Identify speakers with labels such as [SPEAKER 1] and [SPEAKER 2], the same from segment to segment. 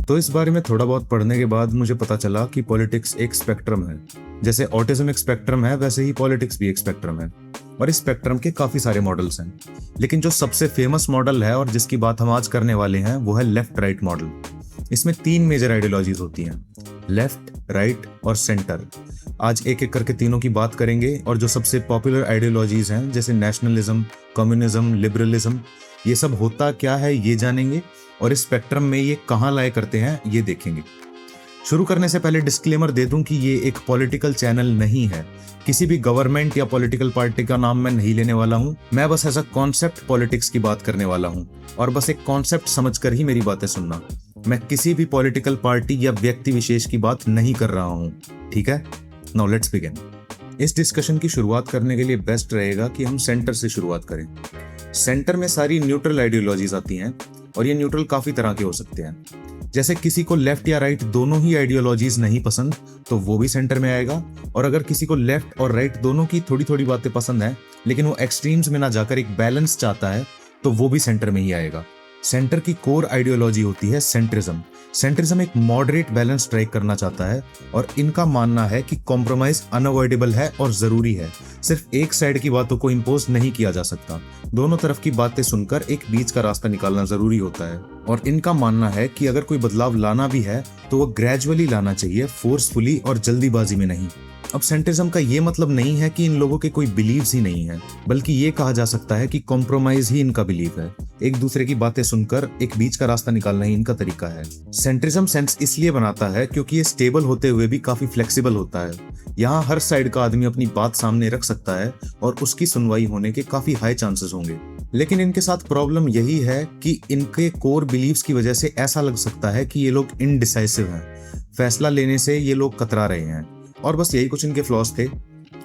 [SPEAKER 1] तो इस बारे में थोड़ा बहुत पढ़ने के बाद मुझे पता चला कि पॉलिटिक्स एक स्पेक्ट्रम है। जैसे ऑटिज्म एक स्पेक्ट्रम है, वैसे ही पॉलिटिक्स भी एक स्पेक्ट्रम है। और इस स्पेक्ट्रम के काफी सारे मॉडल्स हैं, लेकिन जो सबसे फेमस मॉडल है और जिसकी बात हम आज करने वाले हैं वो है लेफ्ट राइट मॉडल। इसमें 3 मेजर आइडियोलॉजीज होती हैं, लेफ्ट, राइट और सेंटर। आज एक एक करके तीनों की बात करेंगे और जो सबसे पॉपुलर आइडियोलॉजीज हैं जैसे नेशनलिज्म, कम्युनिज्म, लिबरलिज्म, ये सब होता क्या है ये जानेंगे और इस स्पेक्ट्रम में ये कहाँ लाए करते हैं ये देखेंगे। शुरू करने से पहले डिस्क्लेमर दे दूं कि ये एक पॉलिटिकल चैनल नहीं है। किसी भी गवर्नमेंट या पॉलिटिकल पार्टी का नाम मैं नहीं लेने वाला हूं। मैं बस एज अ कॉन्सेप्ट पॉलिटिक्स की बात करने वाला हूं और बस एक कॉन्सेप्ट समझकर ही मेरी बातें सुनना। मैं किसी भी पॉलिटिकल पार्टी या व्यक्ति विशेष की बात नहीं कर रहा हूं, ठीक है? Now let's begin. इस डिस्कशन की शुरुआत करने के लिए बेस्ट रहेगा कि हम सेंटर से शुरुआत करें। सेंटर में सारी न्यूट्रल आइडियोलॉजीज आती हैं और ये न्यूट्रल काफी तरह के हो सकते हैं। जैसे किसी को लेफ्ट या राइट दोनों ही आइडियोलॉजीज नहीं पसंद तो वो भी सेंटर में आएगा, और अगर किसी को लेफ्ट और राइट दोनों की थोड़ी थोड़ी बातें पसंद है लेकिन वो एक्सट्रीम्स में ना जाकर एक बैलेंस चाहता है तो वो भी सेंटर में ही आएगा। सेंटर की कोर आइडियोलॉजी होती है सेंट्रिज्म। सेंट्रिज्म एक मॉडरेट बैलेंस स्ट्राइक करना चाहता है और इनका मानना है कि कॉम्प्रोमाइज अनअवॉइडेबल है और जरूरी है। सिर्फ एक साइड की बातों को इम्पोज नहीं किया जा सकता, दोनों तरफ की बातें सुनकर एक बीच का रास्ता निकालना जरूरी होता है। और इनका मानना है कि अगर कोई बदलाव लाना भी है तो वो ग्रेजुअली लाना चाहिए, फोर्सफुली और जल्दीबाजी में नहीं। अब सेंट्रिज्म का ये मतलब नहीं है कि इन लोगों के कोई बिलीव्स ही नहीं है, बल्कि ये कहा जा सकता है कि कॉम्प्रोमाइज ही इनका बिलीव है। एक दूसरे की बातें सुनकर एक बीच का रास्ता निकालना ही इनका तरीका है। सेंट्रिज्म सेंस इसलिए बनाता है क्योंकि ये स्टेबल होते हुए भी काफी फ्लेक्सिबल होता है। यहाँ हर साइड का आदमी अपनी बात सामने रख सकता है और उसकी सुनवाई होने के काफी हाई चांसेस होंगे। लेकिन इनके साथ प्रॉब्लम यही है कि इनके कोर बिलीव्स की वजह से ऐसा लग सकता है कि ये लोग इनडिसाइसिव हैं। फैसला लेने से ये लोग कतरा रहे हैं और बस यही कुछ इनके फ्लॉज थे।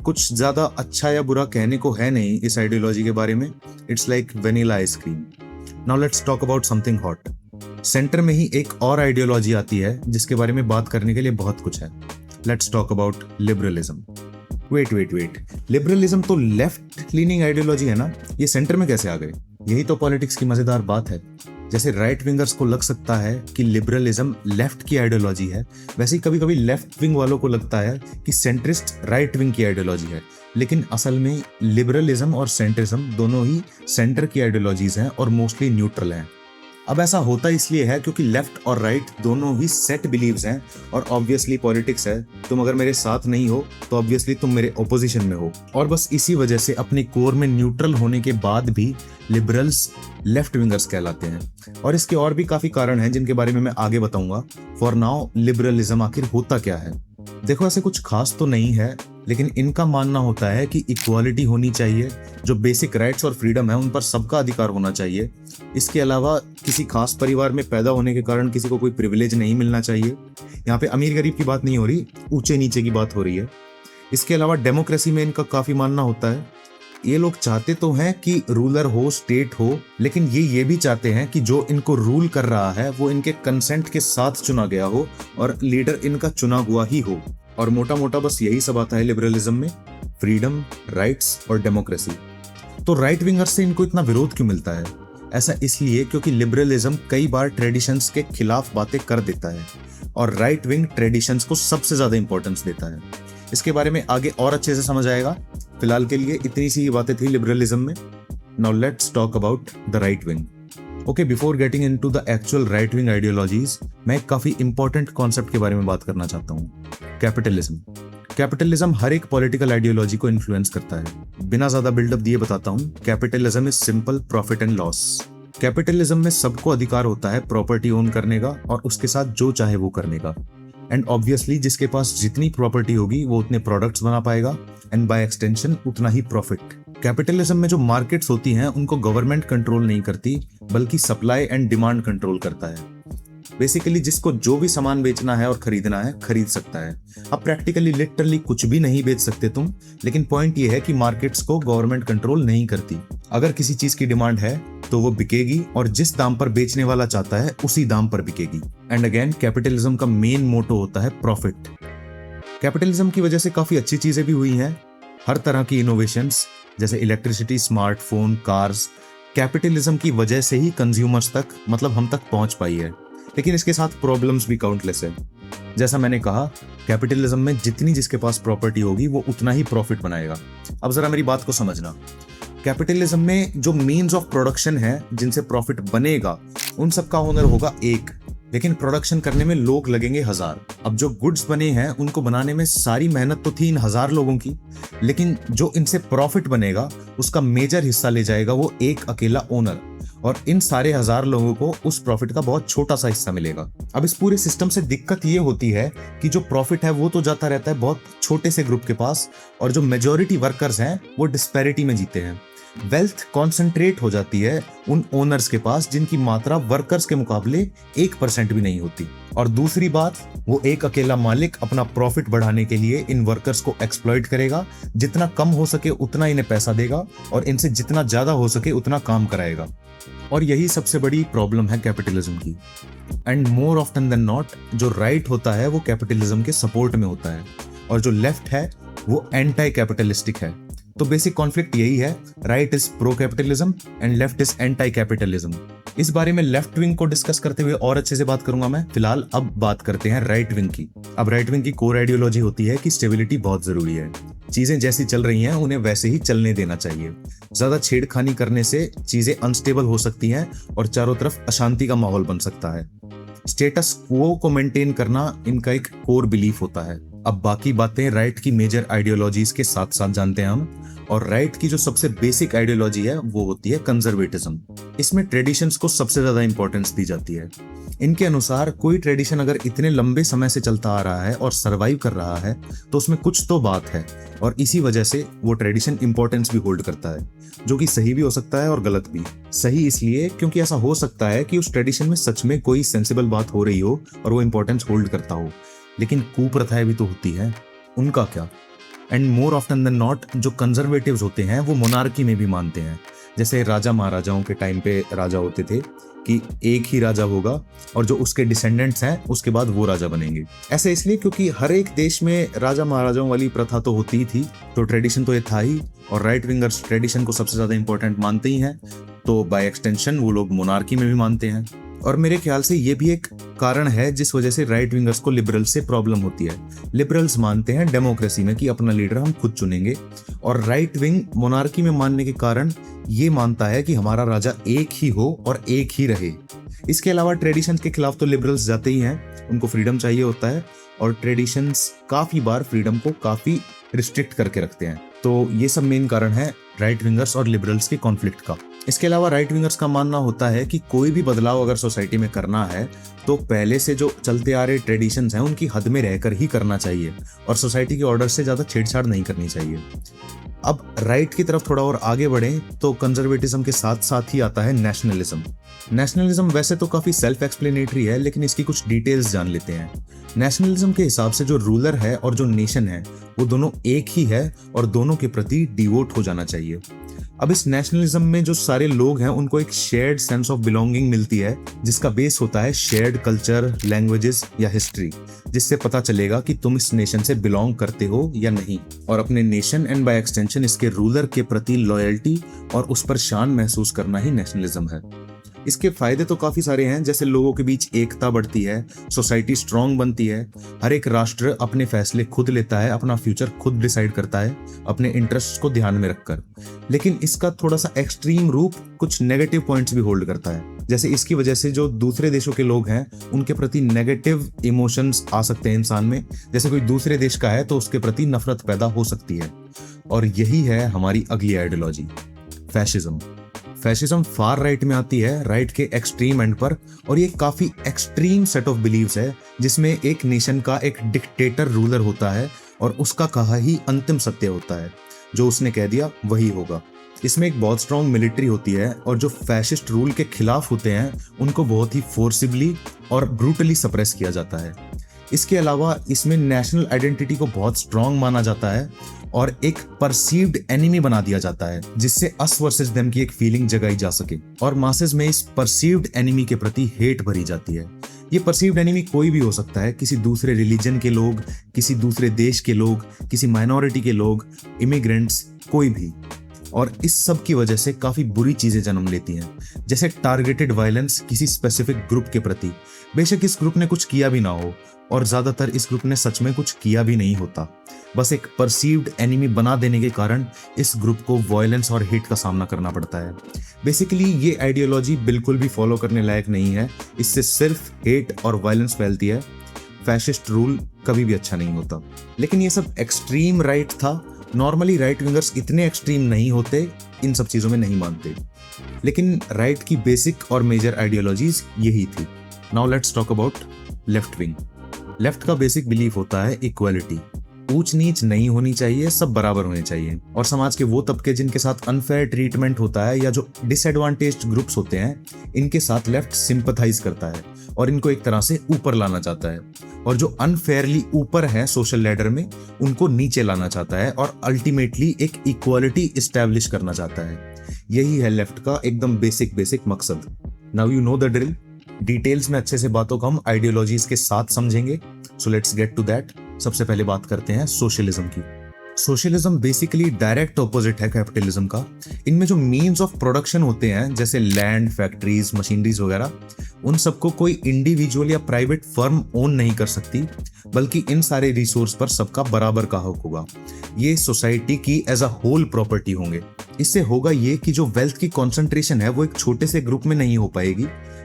[SPEAKER 1] कुछ ज्यादा अच्छा या बुरा कहने को है नहीं इस आइडियोलॉजी के बारे में। It's like vanilla ice cream. Now let's talk about something hot. Centre में ही एक और आइडियोलॉजी आती है जिसके बारे में बात करने के लिए बहुत कुछ है। Let's talk about liberalism. Wait, liberalism तो लेफ्ट लीनिंग आइडियोलॉजी है ना, ये सेंटर में कैसे आ गए? यही तो पॉलिटिक्स की मजेदार बात है। जैसे राइट विंगर्स को लग सकता है कि लिबरलिज्म लेफ्ट की आइडियोलॉजी है, वैसे ही कभी कभी लेफ्ट विंग वालों को लगता है कि सेंट्रिस्ट राइट विंग की आइडियोलॉजी है। लेकिन असल में लिबरलिज्म और सेंट्रिज्म दोनों ही सेंटर की आइडियोलॉजीज हैं और मोस्टली न्यूट्रल हैं। अब ऐसा होता इसलिए है क्योंकि लेफ्ट और राइट दोनों ही सेट बिलीव्स हैं और ऑब्वियसली पॉलिटिक्स है। तुम अगर मेरे साथ नहीं हो तो ऑब्वियसली तुम मेरे ओपोजिशन में हो, और बस इसी वजह से अपने कोर में न्यूट्रल होने के बाद भी लिबरल्स लेफ्ट विंगर्स कहलाते हैं। और इसके और भी काफी कारण हैं जिनके बारे में मैं आगे बताऊंगा। फॉर नाउ लिबरलिज्म आखिर होता क्या है? देखो, ऐसे कुछ खास तो नहीं है, लेकिन इनका मानना होता है कि इक्वालिटी होनी चाहिए, जो बेसिक राइट्स और फ्रीडम है उन पर सबका अधिकार होना चाहिए। इसके अलावा किसी खास परिवार में पैदा होने के कारण किसी को कोई प्रिविलेज नहीं मिलना चाहिए। यहाँ पे अमीर गरीब की बात नहीं हो रही, ऊंचे नीचे की बात हो रही है। इसके अलावा डेमोक्रेसी में इनका काफी मानना होता है। ये लोग चाहते तो हैं कि रूलर हो, स्टेट हो, लेकिन ये भी चाहते हैं कि जो इनको रूल कर रहा है वो इनके कंसेंट के साथ चुना गया हो और लीडर इनका चुना हुआ ही हो। और मोटा मोटा बस यही सब आता है लिबरलिज्म में, फ्रीडम, राइट्स और डेमोक्रेसी। तो राइट विंगर्स से इनको इतना विरोध क्यों मिलता है? ऐसा इसलिए क्योंकि लिबरलिज्म कई बार ट्रेडिशंस के खिलाफ बातें कर देता है और राइट विंग ट्रेडिशंस को सबसे ज्यादा इंपॉर्टेंस देता है। इसके बारे में आगे और अच्छे से समझ आएगा। फिलहाल के लिए इतनी सी बातें थी लिबरलिज्म में। Now let's talk about the right wing. Okay, before getting into the actual right wing ideologies, मैं एक काफी इंपॉर्टेंट कॉन्सेप्ट के बारे में बात करना चाहता हूँ, कैपिटलिज्म। कैपिटलिज्म हर एक पॉलिटिकल आइडियोलॉजी को इन्फ्लुएंस करता है। बिना ज्यादा बिल्डअप दिए बताता हूँ, capitalism is simple profit and loss. Capitalism में सबको अधिकार होता है प्रॉपर्टी ओन करने का और उसके साथ जो चाहे वो करने का। एंड ऑब्वियसली जिसके पास जितनी प्रॉपर्टी होगी वो उतने प्रोडक्ट्स बना पाएगा एंड बाय एक्सटेंशन उतना ही प्रॉफिट। कैपिटलिज्म में जो मार्केट्स होती हैं उनको गवर्नमेंट कंट्रोल नहीं करती, बल्कि सप्लाई एंड डिमांड कंट्रोल करता है। बेसिकली जिसको जो भी सामान बेचना है और खरीदना है खरीद सकता है। अब प्रैक्टिकली लिटरली कुछ भी नहीं बेच सकते तुम, लेकिन पॉइंट ये है कि मार्केट्स को गवर्नमेंट कंट्रोल नहीं करती। अगर किसी चीज की डिमांड है तो वो बिकेगी और जिस दाम पर बेचने वाला चाहता है उसी दाम पर बिकेगी। एंड अगेन कैपिटलिज्म का मेन मोटो होता है प्रॉफिट। कैपिटलिज्म की वजह से काफी अच्छी चीजें भी हुई हैं। हर तरह की इनोवेशंस जैसे इलेक्ट्रिसिटी, स्मार्टफोन, कार्स, कैपिटलिज्म की वजह से ही कंज्यूमर्स तक, मतलब हम तक पहुंच पाई है। लेकिन इसके साथ प्रॉब्लम्स भी काउंटलेस है। जैसा मैंने कहा, कैपिटलिज्म में जितनी जिसके पास प्रॉपर्टी होगी वो उतना ही प्रॉफिट बनाएगा। अब जरा मेरी बात को समझना, कैपिटलिज्म में जो मीन्स ऑफ प्रोडक्शन है जिनसे प्रॉफिट बनेगा उन सब का ओनर होगा एक, लेकिन प्रोडक्शन करने में लोग लगेंगे 1000। अब जो गुड्स बने हैं उनको बनाने में सारी मेहनत तो थी इन 1000 लोगों की, लेकिन जो इनसे प्रॉफिट बनेगा उसका मेजर हिस्सा ले जाएगा वो एक अकेला ओनर, और इन सारे 1000 लोगों को उस प्रॉफिट का बहुत छोटा सा हिस्सा मिलेगा। अब इस पूरे सिस्टम से दिक्कत ये होती है कि जो प्रॉफिट है वो तो जाता रहता है बहुत छोटे से ग्रुप के पास, और जो मेजॉरिटी वर्कर्स हैं वो डिस्पैरिटी में जीते हैं। वेल्थ कॉन्सेंट्रेट हो जाती है उन ओनर्स के पास जिनकी मात्रा वर्कर्स के मुकाबले 1% भी नहीं होती। और दूसरी बात, वो एक अकेला मालिक अपना प्रॉफिट बढ़ाने के लिए इन वर्कर्स को एक्सप्लॉइट करेगा, जितना कम हो सके उतना इन्हें पैसा देगा और इनसे जितना ज्यादा हो सके उतना काम कराएगा। और यही सबसे बड़ी प्रॉब्लम है कैपिटलिज्म की। And more often than not जो राइट होता है वो कैपिटलिज्म के सपोर्ट में होता है, और जो लेफ्ट है वो एंटी कैपिटलिस्टिक है। तो बेसिक कॉन्फ्लिक्ट यही है, right is pro capitalism and left is anti capitalism. इस बारे में लेफ्ट विंग को डिस्कस करते हुए और अच्छे से बात करूंगा मैं। फिलहाल अब बात करते हैं राइट विंग की। अब राइट विंग की कोर आइडियोलॉजी होती है कि स्टेबिलिटी बहुत जरूरी है, चीजें जैसी चल रही हैं उन्हें वैसे ही चलने देना चाहिए। ज्यादा छेड़खानी करने से चीजें अनस्टेबल हो सकती हैं और चारों तरफ अशांति का माहौल बन सकता है। स्टेटस क्वो को मेंटेन करना इनका एक कोर बिलीफ होता है। अब बाकी बातें राइट की मेजर आइडियोलॉजीज के साथ साथ जानते हैं हम। और राइट की जो सबसे बेसिक आइडियोलॉजी है वो होती है कंजर्वेटिज्म। इसमें ट्रेडिशंस को सबसे ज्यादा इंपॉर्टेंस दी जाती है। इनके अनुसार कोई ट्रेडिशन अगर इतने लंबे समय से चलता आ रहा है और सरवाइव कर रहा है तो उसमें कुछ तो बात है, और इसी वजह से वो ट्रेडिशन इंपॉर्टेंस भी होल्ड करता है, जो कि सही भी हो सकता है और गलत भी। सही इसलिए क्योंकि ऐसा हो सकता है कि उस ट्रेडिशन में सच में कोई सेंसिबल बात हो रही हो और वो इंपॉर्टेंस होल्ड करता हो, लेकिन कुप्रथाएं भी तो होती है, उनका क्या? And more often than not जो कंजर्वेटिव्स होते हैं वो मोनार्की में भी मानते हैं। जैसे राजा महाराजाओं के टाइम पे राजा होते थे कि एक ही राजा होगा और जो उसके डिसेंडेंट्स हैं उसके बाद वो राजा बनेंगे। ऐसे इसलिए क्योंकि हर एक देश में राजा महाराजाओं वाली प्रथा तो होती ही थी, तो ट्रेडिशन तो ये था ही, और राइट विंगर्स ट्रेडिशन को सबसे ज्यादा इंपॉर्टेंट मानते ही हैं, तो बाय एक्सटेंशन वो लोग मोनार्की में भी मानते हैं। और मेरे ख्याल से ये भी एक कारण है जिस वजह से राइट विंगर्स को लिबरल्स से प्रॉब्लम होती है। लिबरल्स मानते हैं डेमोक्रेसी में कि अपना लीडर हम खुद चुनेंगे, और राइट विंग मोनार्की में मानने के कारण ये मानता है कि हमारा राजा एक ही हो और एक ही रहे। इसके अलावा ट्रेडिशंस के खिलाफ तो लिबरल्स जाते ही हैं, उनको फ्रीडम चाहिए होता है, और ट्रेडिशंस काफी बार फ्रीडम को काफी रिस्ट्रिक्ट करके रखते हैं। तो ये सब मेन कारण है राइट विंगर्स और लिबरल्स के कॉन्फ्लिक्ट का। इसके अलावा राइट विंगर्स का मानना होता है कि कोई भी बदलाव अगर सोसाइटी में करना है तो पहले से जो चलते आ रहे ट्रेडिशंस हैं उनकी हद में रहकर ही करना चाहिए, और सोसाइटी के ऑर्डर से ज्यादा छेड़छाड़ नहीं करनी चाहिए। अब राइट की तरफ थोड़ा और आगे बढ़ें तो कंजर्वेटिज्म के साथ साथ ही आता है नेशनलिज्म। नेशनलिज्म वैसे तो काफी सेल्फ एक्सप्लेनेटरी है, लेकिन इसकी कुछ डिटेल्स जान लेते हैं। नेशनलिज्म के हिसाब से जो रूलर है और जो नेशन है वो दोनों एक ही है और दोनों के प्रति डिवोट हो जाना चाहिए। अब इस नेशनलिज्म में जो सारे लोग हैं उनको एक शेयर्ड सेंस ऑफ बिलोंगिंग मिलती है, जिसका बेस होता है शेयर्ड कल्चर, लैंग्वेजेस या हिस्ट्री, जिससे पता चलेगा कि तुम इस नेशन से बिलोंग करते हो या नहीं, और अपने नेशन एंड बाय एक्सटेंशन इसके रूलर के प्रति लॉयल्टी और उस पर शान महसूस करना ही नेशनलिज्म है। इसके फायदे तो काफी सारे हैं, जैसे लोगों के बीच एकता बढ़ती है, सोसाइटी स्ट्रांग बनती है, हर एक राष्ट्र अपने फैसले खुद लेता है, अपना फ्यूचर खुद डिसाइड करता है अपने इंटरेस्ट को ध्यान में रखकर। लेकिन इसका थोड़ा सा एक्सट्रीम रूप कुछ नेगेटिव पॉइंट्स भी होल्ड करता है, जैसे इसकी वजह से जो दूसरे देशों के लोग हैं उनके प्रति नेगेटिव इमोशंस आ सकते हैं इंसान में। जैसे कोई दूसरे देश का है तो उसके प्रति नफरत पैदा हो सकती है। और यही है हमारी अगली ideology, fascism. Fascism far right में आती है, राइट के एक्सट्रीम एंड पर, और ये काफी एक्सट्रीम सेट ऑफ बिलीव्स है जिसमें एक नेशन का एक डिक्टेटर रूलर होता है और उसका कहा ही अंतिम सत्य होता है, जो उसने कह दिया वही होगा। इसमें एक बहुत स्ट्रॉन्ग मिलिट्री होती है और जो फैशिस्ट रूल के खिलाफ होते हैं उनको बहुत ही फोर्सिबली और ब्रूटली सप्रेस किया जाता है। इसके अलावा इसमें नेशनल आइडेंटिटी को बहुत स्ट्रॉन्ग माना जाता है और एक परसीव्ड एनिमी बना दिया जाता है, जिससे अस वर्सेस देम की एक फीलिंग जगाई जा सके, और मासेस में इस परसीव्ड एनिमी के प्रति हेट भरी जाती है। ये परसीव्ड एनिमी कोई भी हो सकता है, किसी दूसरे रिलीजन के लोग, किसी दूसरे देश के लोग, किसी माइनॉरिटी के लोग, इमिग्रेंट्स, कोई भी। और इस सब की वजह से काफी बुरी चीजें जन्म लेती हैं, जैसे टारगेटेड वायलेंस किसी स्पेसिफिक ग्रुप के प्रति, बेशक इस ग्रुप ने कुछ किया भी ना हो, और ज्यादातर इस ग्रुप ने सच में कुछ किया भी नहीं होता, बस एक परसीव्ड एनिमी बना देने के कारण इस ग्रुप को वायलेंस और हेट का सामना करना पड़ता है। बेसिकली ये आइडियोलॉजी बिल्कुल भी फॉलो करने लायक नहीं है, इससे सिर्फ हेट और वायलेंस फैलती है। फैशिस्ट रूल कभी भी अच्छा नहीं होता। लेकिन ये सब एक्सट्रीम राइट था। नॉर्मली राइट विंगर्स इतने एक्सट्रीम नहीं होते, इन सब चीजों में नहीं मानते। लेकिन राइट की बेसिक और मेजर आइडियोलॉजीज यही थी। Now let's talk about left wing. Left का बेसिक बिलीफ होता है इक्वालिटी। ऊंच नीच नहीं होनी चाहिए, सब बराबर होने चाहिए। और समाज के वो तबके जिनके साथ अनफेयर ट्रीटमेंट होता है या जो डिसएडवांटेज्ड ग्रुप्स होते हैं, इनके साथ लेफ्ट सिंपथाइज करता है और इनको एक तरह से ऊपर लाना चाहता है। और जो अनफेयरली ऊपर है सोशल लैडर में, उनको नीचे लाना चाहता है और अल्टीमेटली एक इक्वालिटी इस्टेब्लिश करना चाहता है। यही है लेफ्ट का एकदम बेसिक मकसद। Now you know the drill. Details में अच्छे से बातों को हम आइडियोलॉजीज के साथ समझेंगे, so let's get to that. सबसे पहले बात करते हैं सोशलिज्म की। सोशलिज्म बेसिकली डायरेक्ट ऑपोजिट है कैपिटलिज्म का। इनमें जो मीन्स ऑफ प्रोडक्शन होते हैं, जैसे लैंड, फैक्ट्रीज, मशीनरीज वगैरह, उन सबको कोई इंडिविजुअल या प्राइवेट फर्म ओन नहीं कर सकती, बल्कि इन सारे रिसोर्स पर सबका बराबर का हक होगा। ये सोसाइटी की एज अ होल प्रॉपर्टी होंगे। इससे होगा ये कि जो वेल्थ की कॉन्सेंट्रेशन है वो एक छोटे से ग्रुप में नहीं हो पाएगी,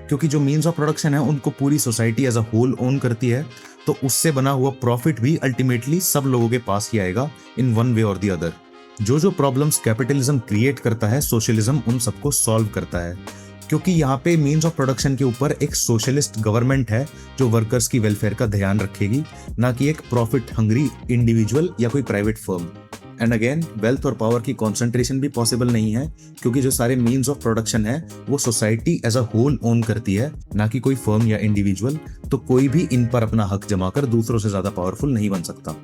[SPEAKER 1] क्योंकि जो मीन्स ऑफ प्रोडक्शन है उनको पूरी society as a whole own करती है। तो उससे बना हुआ प्रॉफिट भी अल्टीमेटली सब लोगों के पास ही आएगा इन वन वे और द अदर। जो प्रॉब्लम्स कैपिटलिज्म क्रिएट करता है, सोशलिज्म उन सबको सॉल्व करता है, क्योंकि यहाँ पे मीन्स ऑफ प्रोडक्शन के ऊपर एक सोशलिस्ट गवर्नमेंट है जो वर्कर्स की वेलफेयर का ध्यान रखेगी, ना कि एक प्रॉफिट हंग्री इंडिविजुअल या कोई private firm. And again, wealth और पावर की कॉन्सेंट्रेशन भी पॉसिबल नहीं है, क्योंकि जो सारे मीन्स ऑफ प्रोडक्शन है वो society as a whole own करती है, ना कि कोई फर्म या इंडिविजुअल। तो कोई भी इन पर अपना हक जमा कर दूसरों से ज्यादा पावरफुल नहीं बन सकता।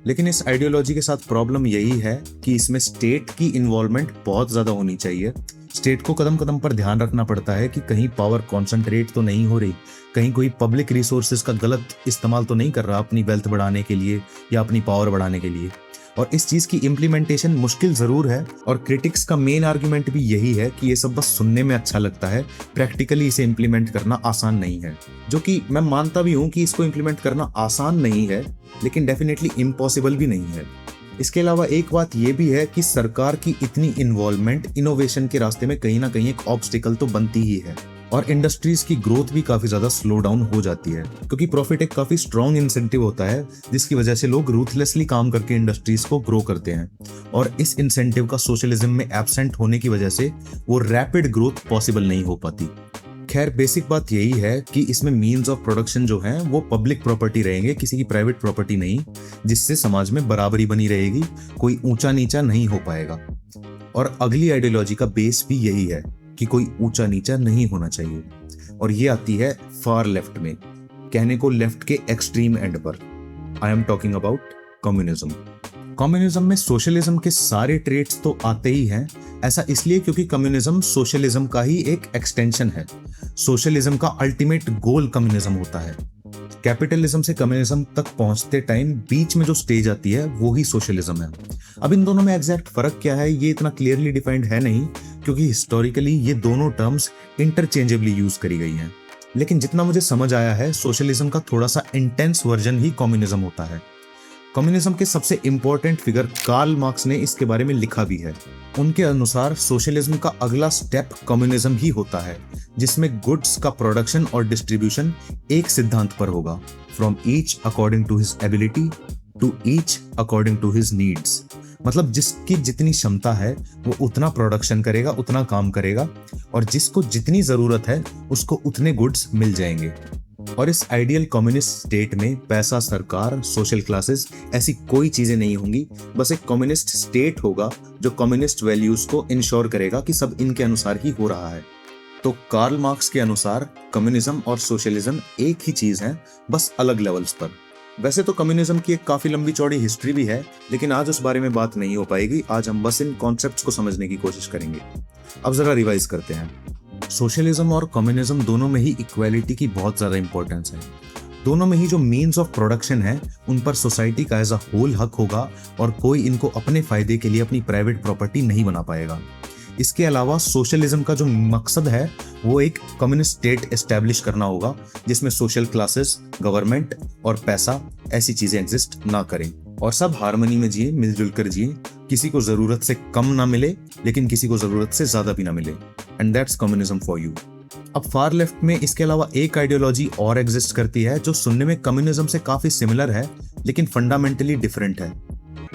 [SPEAKER 1] लेकिन इस आइडियोलॉजी के साथ प्रॉब्लम यही है कि इसमें स्टेट की इन्वॉल्वमेंट बहुत ज्यादा होनी चाहिए। स्टेट को कदम कदम पर ध्यान रखना पड़ता है कि कहीं पावर कॉन्सेंट्रेट तो नहीं हो रही, कहीं कोई पब्लिक रिसोर्सेज का गलत इस्तेमाल तो नहीं कर रहा अपनी वेल्थ बढ़ाने के लिए या अपनी पावर बढ़ाने के लिए। और इस चीज की इम्प्लीमेंटेशन मुश्किल जरूर है, और क्रिटिक्स का मेन आर्गुमेंट भी यही है कि ये सब बस सुनने में अच्छा लगता है, प्रैक्टिकली इसे इम्प्लीमेंट करना आसान नहीं है। जो कि मैं मानता भी हूं कि इसको इम्प्लीमेंट करना आसान नहीं है, लेकिन डेफिनेटली इम्पॉसिबल भी नहीं है। इसके अलावा एक बात यह भी है कि सरकार की इतनी इन्वॉल्वमेंट इनोवेशन के रास्ते में कहीं ना कहीं एक ऑब्स्टिकल तो बनती ही है, और इंडस्ट्रीज की ग्रोथ भी काफी ज्यादा स्लो डाउन हो जाती है, क्योंकि प्रॉफिट एक काफी स्ट्रॉन्ग इंसेंटिव होता है, जिसकी वजह से लोग रूथलेसली काम करके इंडस्ट्रीज को ग्रो करते हैं। और इस इंसेंटिव का सोशलिज्म में एब्सेंट होने की वजह से वो रैपिड ग्रोथ पॉसिबल नहीं हो पाती। खैर, बेसिक बात यही है कि इसमें मीन्स ऑफ प्रोडक्शन जो है वो पब्लिक प्रॉपर्टी रहेंगे, किसी की प्राइवेट प्रॉपर्टी नहीं, जिससे समाज में बराबरी बनी रहेगी, कोई ऊंचा नीचा नहीं हो पाएगा। और अगली आइडियोलॉजी का बेस भी यही है कि कोई ऊंचा नीचा नहीं होना चाहिए, और ये आती है फार लेफ्ट में, कहने को लेफ्ट के एक्सट्रीम एंड पर। I am talking about communism. Communism में सोशलिज्म के सारे ट्रेट्स तो आते ही हैं। ऐसा इसलिए क्योंकि कम्युनिज्म सोशलिज्म का ही एक एक्सटेंशन है। सोशलिज्म का अल्टीमेट गोल कम्युनिज्म होता है। कैपिटलिज्म से कम्युनिज्म तक पहुंचते टाइम बीच में जो स्टेज आती है वो ही सोशलिज्म है। अब इन दोनों में एग्जैक्ट फर्क क्या है ये इतना क्लियरली डिफाइंड है नहीं, क्योंकि हिस्टोरिकली ये दोनों टर्म्स इंटरचेंजेबली यूज करी गई हैं। लेकिन जितना मुझे समझ आया है, सोशलिज्म का थोड़ा सा इंटेंस वर्जन ही कम्युनिज्म होता है। कम्युनिज्म के सबसे इंपॉर्टेंट फिगर कार्ल मार्क्स ने इसके बारे में लिखा भी है। उनके अनुसार सोशलिज्म का अगला स्टेप कम्युनिज्म ही होता है, जिसमें गुड्स का प्रोडक्शन और डिस्ट्रीब्यूशन एक सिद्धांत पर होगा, from each according to his ability to each according to his needs. मतलब जिसकी जितनी क्षमता है वो उतना प्रोडक्शन करेगा, उतना काम करेगा, और जिसको जितनी जरूरत है उसको उतने गुड्स मिल जाएंगे। और इस आइडियल कम्युनिस्ट स्टेट में पैसा, सरकार, सोशल क्लासेस ऐसी कोई चीजें नहीं होंगी। बस एक कम्युनिस्ट स्टेट होगा जो कम्युनिस्ट वैल्यूज को इंश्योर करेगा कि सब इनके अनुसार ही हो रहा है। तो कार्ल मार्क्स के अनुसार कम्युनिज्म और सोशलिज्म एक ही चीज है, बस अलग लेवल्स पर। वैसे तो कम्युनिज्म की एक काफी लंबी चौड़ी हिस्ट्री भी है, लेकिन आज उस बारे में बात नहीं हो पाएगी। आज हम बस इन कॉन्सेप्ट्स को समझने की कोशिश करेंगे। अब जरा रिवाइज करते हैं। सोशलिज्म और कम्युनिज्म दोनों में ही इक्वालिटी की बहुत ज्यादा इंपॉर्टेंस है। दोनों में ही जो मीन्स ऑफ प्रोडक्शन है उन पर सोसाइटी का एज अ होल हक होगा, और कोई इनको अपने फायदे के लिए अपनी प्राइवेट प्रॉपर्टी नहीं बना पाएगा। इसके अलावा सोशलिज्म का जो मकसद है वो एक कम्युनिस्ट स्टेट एस्टेब्लिश करना होगा जिसमें सोशल क्लासेस, गवर्नमेंट और पैसा ऐसी चीजें एग्जिस्ट ना करें और सब हार्मनी में जिए, मिलजुल कर जिए, किसी को जरूरत से कम ना मिले लेकिन किसी को जरूरत से ज्यादा भी ना मिले। And that's communism for you. अब फार लेफ्ट में इसके अलावा एक आइडियोलॉजी और एग्जिस्ट करती है जो सुनने में कम्युनिज्म से काफी सिमिलर है लेकिन फंडामेंटली डिफरेंट है,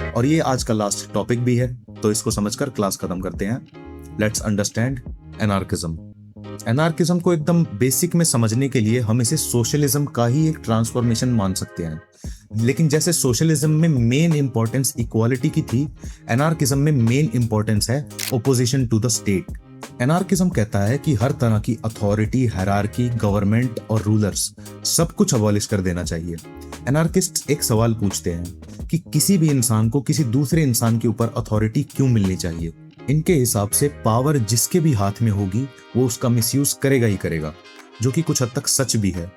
[SPEAKER 1] और ये आज का लास्ट टॉपिक भी है, तो इसको समझकर क्लास खत्म करते हैं। Let's understand anarchism. एनार्किज्म को एकदम बेसिक में समझने के लिए हम इसे सोशलिज्म का ही एक ट्रांसफॉर्मेशन मान सकते हैं, लेकिन जैसे सोशलिज्म में मेन इंपॉर्टेंस इक्वालिटी की थी, एनार्किज्म में मेन इंपॉर्टेंस है opposition to the state. Anarchism कहता है कि हर तरह की अथॉरिटी, हायरार्की, गवर्नमेंट और रूलर्स सब कुछ अबॉलिश कर देना चाहिए। एनार्किस्ट एक सवाल पूछते हैं कि किसी भी इंसान को किसी दूसरे इंसान के ऊपर अथॉरिटी क्यों मिलनी चाहिए। इनके हिसाब से पावर जिसके भी हाथ में होगी वो उसका मिसयूज करेगा ही करेगा, जो कि कुछ हद तक सच भी है।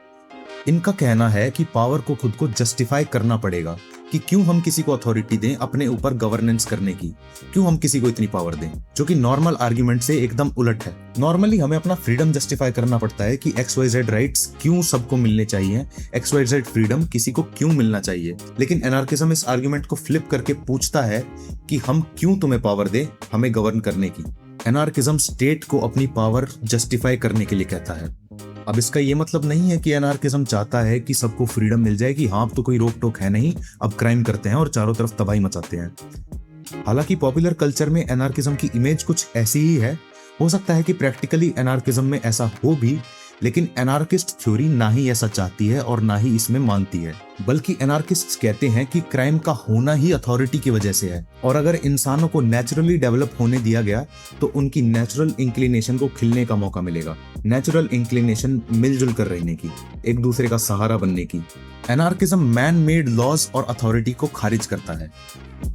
[SPEAKER 1] इनका कहना है कि पावर को खुद को जस्टिफाई करना पड़ेगा कि क्यों हम किसी को अथॉरिटी दें अपने ऊपर गवर्नेंस करने की, क्यों हम किसी को इतनी पावर दें, जो कि नॉर्मल आर्ग्यूमेंट से एकदम उलट है। नॉर्मली हमें अपना फ्रीडम जस्टिफाई करना पड़ता है कि XYZ राइट्स क्यों सबको मिलने चाहिए, XYZ फ्रीडम किसी को क्यों मिलना चाहिए। लेकिन एनार्किज्म इस आर्ग्यूमेंट को फ्लिप करके पूछता है कि हम क्यों तुम्हें पावर दें हमें गवर्न करने की। एनार्किज्म स्टेट को अपनी पावर जस्टिफाई करने के लिए कहता है। अब इसका ये मतलब नहीं है कि एनार्किज्म चाहता है कि सबको फ्रीडम मिल जाए कि हाँ अब तो कोई रोक टोक है नहीं, अब क्राइम करते हैं और चारों तरफ तबाही मचाते हैं। हालांकि पॉपुलर कल्चर में एनार्किज्म की इमेज कुछ ऐसी ही है। हो सकता है कि प्रैक्टिकली एनार्किज्म में ऐसा हो भी, लेकिन एनार्किस्ट थ्योरी ना ही ऐसा चाहती है और ना ही इसमें मानती है, बल्कि एनार्किस्ट्स कहते हैं कि क्राइम का होना ही अथॉरिटी की वजह से है, और अगर इंसानों को नेचुरली डेवलप होने दिया गया तो उनकी नेचुरल इंक्लिनेशन को खिलने का मौका मिलेगा। नेचुरल इंक्लिनेशन मिलजुल कर रहने की, एक दूसरे का सहारा बनने की। एनार्किज्म मैन मेड लॉज और अथॉरिटी को खारिज करता है,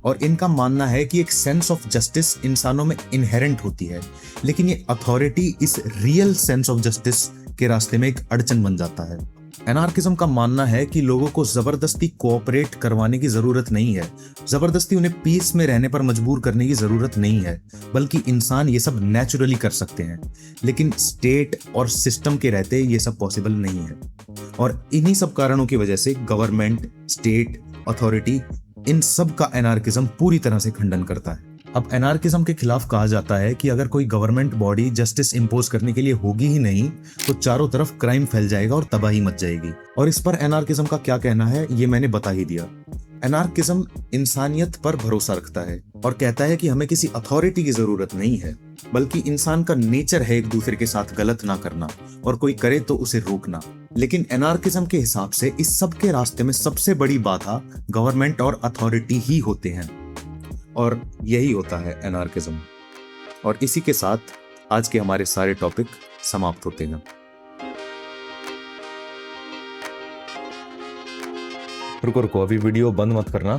[SPEAKER 1] और इनका मानना है कि एक सेंस ऑफ जस्टिस इंसानों में इनहेरेंट होती है, लेकिन ये अथॉरिटी इस रियल सेंस ऑफ जस्टिस के रास्ते में एक अड़चन बन जाता है। एनार्किज्म का मानना है कि लोगों को जबरदस्ती कोऑपरेट करवाने की जरूरत नहीं है, जबरदस्ती उन्हें पीस में रहने पर मजबूर करने की जरूरत नहीं है, बल्कि इंसान ये सब नेचुरली कर सकते हैं। लेकिन स्टेट और सिस्टम के रहते ये सब पॉसिबल नहीं है, और इन्हीं सब कारणों की वजह से गवर्नमेंट, स्टेट, अथॉरिटी, इन सब का एनार्किज्म पूरी तरह से खंडन करता है। अब एनार्किज्म के खिलाफ कहा जाता है कि अगर कोई गवर्नमेंट बॉडी जस्टिस इंपोज करने के लिए होगी ही नहीं तो चारों तरफ क्राइम फैल जाएगा और तबाही मच जाएगी। और इस पर एनार्किज्म का क्या कहना है ये मैंने बता ही दिया। एनार्किज्म इंसानियत पर भरोसा रखता है और कहता है कि हमें किसी अथॉरिटी की जरूरत नहीं है, बल्कि इंसान का नेचर है एक दूसरे के साथ गलत ना करना, और कोई करे तो उसे रोकना। लेकिन एनार्किज्म के हिसाब से इस सब के रास्ते में सबसे बड़ी बाधा गवर्नमेंट और अथॉरिटी ही होते हैं, और यही होता है एनार्किज्म। और इसी के साथ आज के हमारे सारे टॉपिक समाप्त होते हैं। रुको, अभी वीडियो बंद मत करना।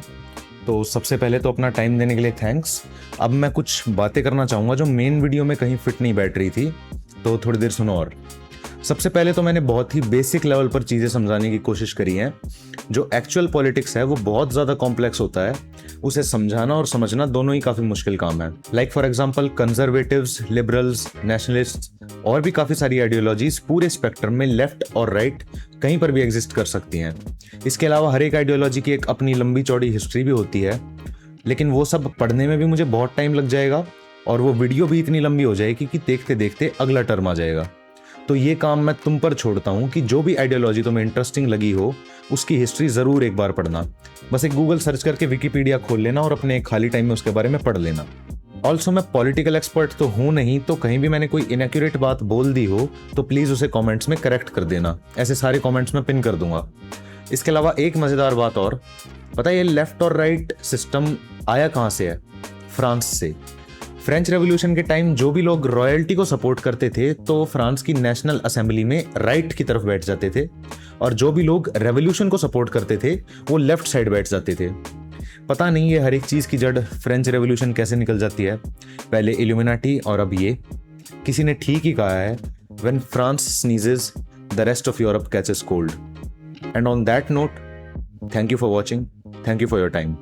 [SPEAKER 1] तो सबसे पहले तो अपना टाइम देने के लिए थैंक्स। अब मैं कुछ बातें करना चाहूँगा जो मेन वीडियो में कहीं फिट नहीं बैठ रही थी, तो थोड़ी देर सुनो। और सबसे पहले तो मैंने बहुत ही बेसिक लेवल पर चीज़ें समझाने की कोशिश करी हैं। जो एक्चुअल पॉलिटिक्स है वो बहुत ज़्यादा कॉम्प्लेक्स होता है, उसे समझाना और समझना दोनों ही काफ़ी मुश्किल काम है। Like for example conservatives, liberals, nationalists और भी काफ़ी सारी आइडियोलॉजीज पूरे स्पेक्ट्रम में लेफ्ट और राइट कहीं पर भी एग्जिस्ट कर सकती हैं। इसके अलावा हर एक आइडियोलॉजी की एक अपनी लंबी चौड़ी हिस्ट्री भी होती है, लेकिन वो सब पढ़ने में भी मुझे बहुत टाइम लग जाएगा और वो वीडियो भी इतनी लंबी हो जाएगी कि देखते देखते अगला टर्म आ जाएगा। तो ये काम मैं तुम पर छोड़ता हूँ कि जो भी आइडियोलॉजी तुम्हें इंटरेस्टिंग लगी हो उसकी हिस्ट्री ज़रूर एक बार पढ़ना। बस एक गूगल सर्च करके विकिपीडिया खोल लेना और अपने खाली टाइम में उसके बारे में पढ़ लेना। ऑल्सो मैं पॉलिटिकल एक्सपर्ट तो हूँ नहीं, तो कहीं भी मैंने कोई इनएक्यूरेट बात बोल दी हो तो प्लीज़ उसे कॉमेंट्स में करेक्ट कर देना। ऐसे सारे कॉमेंट्स में पिन कर दूंगा। इसके अलावा एक मज़ेदार बात और, पता है ये लेफ्ट और राइट सिस्टम आया कहाँ से है? फ्रांस से। फ्रेंच रेवोल्यूशन के टाइम जो भी लोग रॉयल्टी को सपोर्ट करते थे तो फ्रांस की नेशनल असेंबली में राइट की तरफ बैठ जाते थे, और जो भी लोग रेवोल्यूशन को सपोर्ट करते थे वो लेफ्ट साइड बैठ जाते थे। पता नहीं ये हर एक चीज़ की जड़ फ्रेंच रेवोल्यूशन कैसे निकल जाती है, पहले इल्यूमिनाटी और अब ये। किसी ने ठीक ही कहा है, when France sneezes the rest of Europe catches cold. And on that note, thank you for watching, thank you for your time.